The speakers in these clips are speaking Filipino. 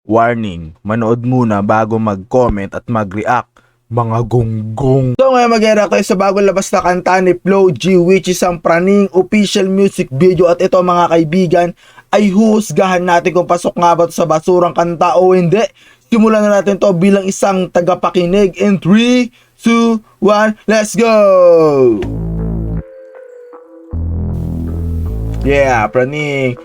Warning, manood muna bago mag-comment at mag-react, mga gonggong. So ngayon mag-react tayo sa bagong labas na kanta ni Flo G, which is ang Praning official music video. At ito mga kaibigan, ay huhusgahan natin kung pasok nga ba sa basurang kanta o hindi. Simulan na natin to bilang isang tagapakinig in 3, 2, 1, let's go! Yeah, Praning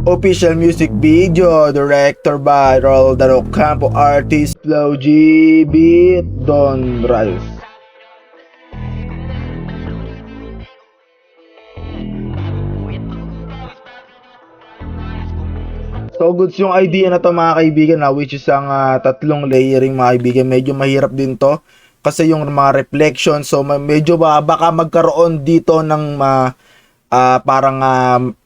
official music video, director by Roldan Ocampo, artist Flo G, beat Don Ralph. So goods yung idea na to mga kaibigan na, which is ang tatlong layering mga kaibigan. Medyo mahirap din to kasi yung mga reflection, so medyo baka magkaroon dito ng parang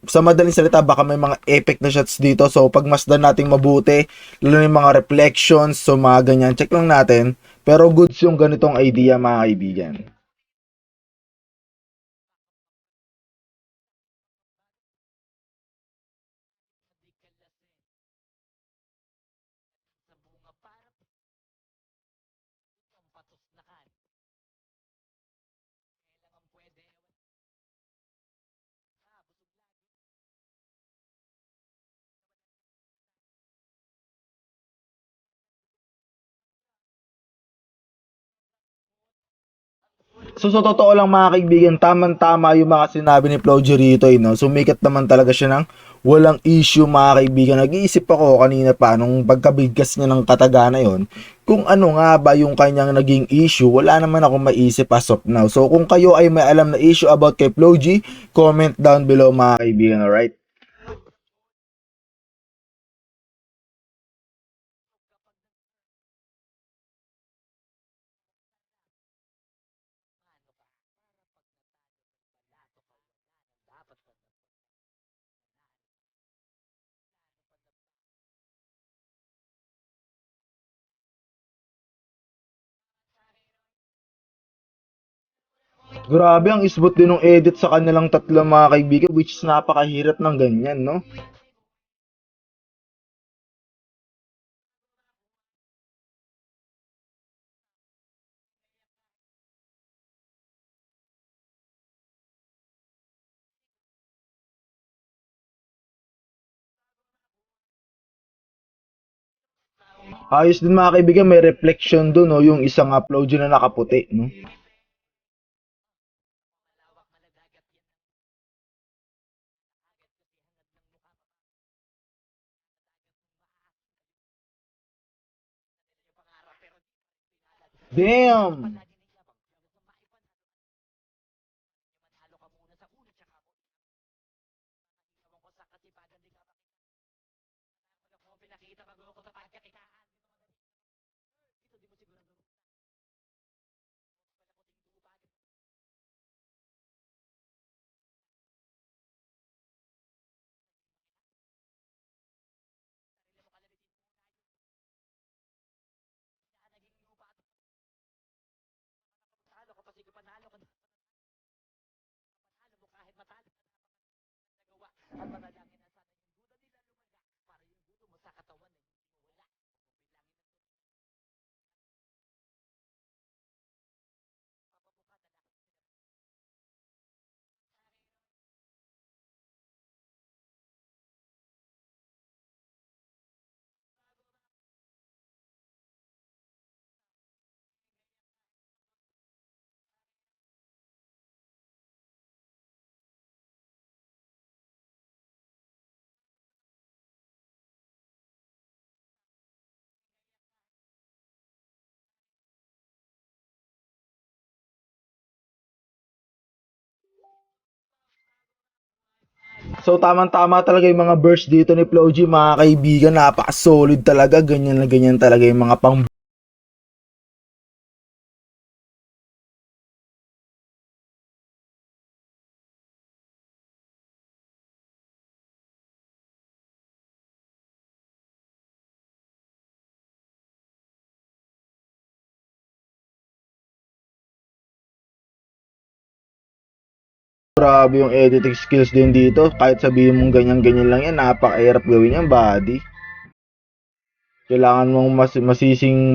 sa madaling salita baka may mga effect na shots dito. So pagmasdan nating mabuti, lalo yung mga reflections, so mga ganyan, check lang natin. Pero goods yung ganitong idea mga kaibigan. So sa totoo lang mga kaibigan, tamang-tama yung mga sinabi ni Flo G rito, no? Sumikat naman talaga siya ng walang issue mga kaibigan. Nag-iisip ako kanina pa nung pagkabigkas niya ng kataga na yon, kung ano nga ba yung kanyang naging issue. Wala naman ako maisip as of now. So kung kayo ay may alam na issue about kay Flo G, comment down below mga kaibigan, alright? Grabe ang isbot din ng edit sa kanilang tatlo mga kaibigan, which is napakahirap ng ganyan, no? Ayos din mga kaibigan, may reflection doon, no? Yung isang upload yun na nakaputi, no? Damn! So tamang-tama talaga yung mga verse dito ni Flo G mga kaibigan, napaka-solid talaga, ganyan na ganyan talaga yung mga pang. Grabe yung editing skills din dito, kahit sabihin mong ganyan-ganyan lang yan, napaka-hirap gawin yan, buddy. Kailangan mong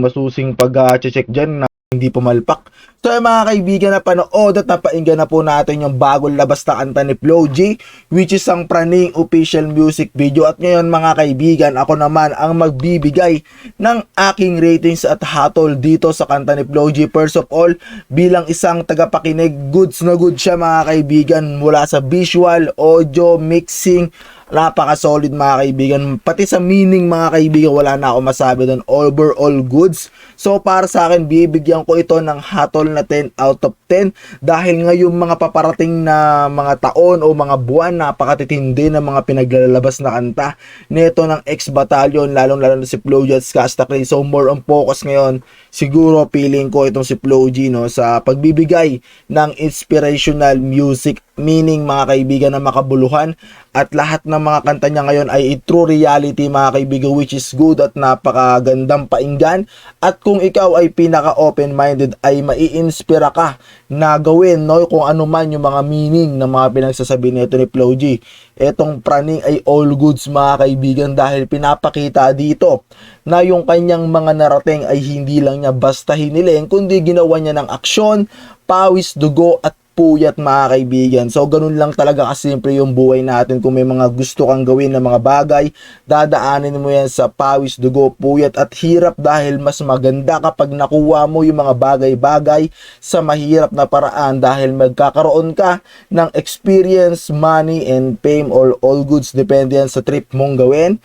masusing pag-check dyan na hindi pumalpak. So mga kaibigan, na panood at napainggan na po natin yung bagong labas na kanta ni Flo G, which is ang Praning official music video. At ngayon mga kaibigan, ako naman ang magbibigay ng aking ratings at hatol dito sa kanta ni Flo G. First of all, bilang isang tagapakinig, goods na good siya mga kaibigan, mula sa visual, audio, mixing, napaka-solid mga kaibigan. Pati sa meaning mga kaibigan, wala na ako masabi doon. Overall goods. So para sa akin, bibigyan ko ito ng hatol na 10 out of 10 dahil ngayong mga paparating na mga taon o mga buwan, napakatitindi ng mga pinaglalabas na kanta nito ng X-Battalion, lalong-lalo na si Flo G at Skasta Cray. So more on focus ngayon, siguro feeling ko itong si Flo G, no, sa pagbibigay ng inspirational music, meaning mga kaibigan na makabuluhan, at lahat ng mga kanta niya ngayon ay true reality mga kaibigan, which is good at napakagandang painggan. At kung ikaw ay pinaka open-minded, ay maiinspira ka na gawin, no, kung ano man yung mga meaning ng mga pinagsasabi nito ni Flo G. Etong Praning ay all goods mga kaibigan dahil pinapakita dito na yung kanyang mga narating ay hindi lang niya basta hiniling, kundi ginawa niya ng aksyon, pawis, dugo at puyat mga kaibigan. So ganun lang talaga kasimple yung buhay natin. Kung may mga gusto kang gawin na mga bagay, dadaanin mo yan sa pawis, dugo, puyat at hirap, dahil mas maganda kapag nakuha mo yung mga bagay-bagay sa mahirap na paraan, dahil magkakaroon ka ng experience, money and fame, or all goods, depende yan sa trip mong gawin.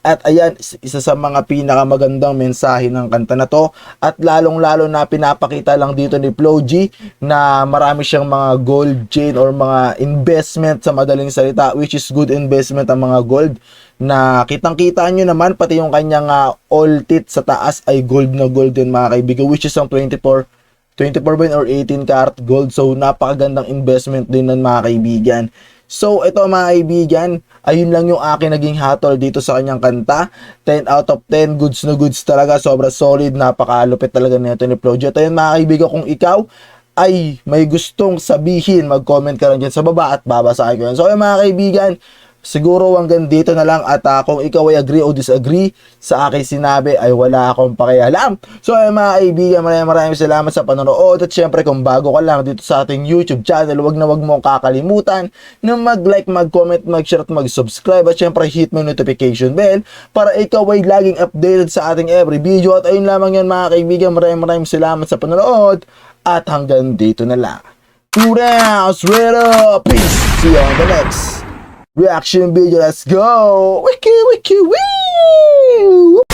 At ayan, isa sa mga pinakamagandang mensahe ng kanta na to, at lalong-lalo na pinapakita lang dito ni Flo G na marami siyang mga gold chain or mga investment, sa madaling salita, which is good investment ang mga gold, na kitang-kita nyo naman, pati yung kanyang all teeth sa taas ay gold na gold din mga kaibigan, which is ang 24 ba or 18 karat gold. So napakagandang investment din nun mga kaibigan. So ito mga kaibigan, ayun lang yung akin naging hatol dito sa kanyang kanta. 10 out of 10, goods na goods talaga, sobra solid, napakalupit talaga nito ni Flo G. At ayun mga kaibigan, kung ikaw ay may gustong sabihin, mag-comment ka lang dyan sa baba at babasahin ko yan. So ayun mga kaibigan, siguro hanggang dito na lang, at kung ikaw ay agree o disagree sa aking sinabi, ay wala akong pakialam. So ay mga kaibigan, maraming salamat sa panonood, at syempre kung bago ka lang dito sa ating YouTube channel, wag na wag mong kakalimutan na mag-like, mag-comment, mag-share at mag-subscribe, at syempre hit mo notification bell para ikaw ay laging updated sa ating every video. At ayun lamang yan mga kaibigan, maraming salamat sa panonood, at hanggang dito na lang. 2 rounds, ready, peace, see you on the next reaction video. Let's go. Wiki wiki wee.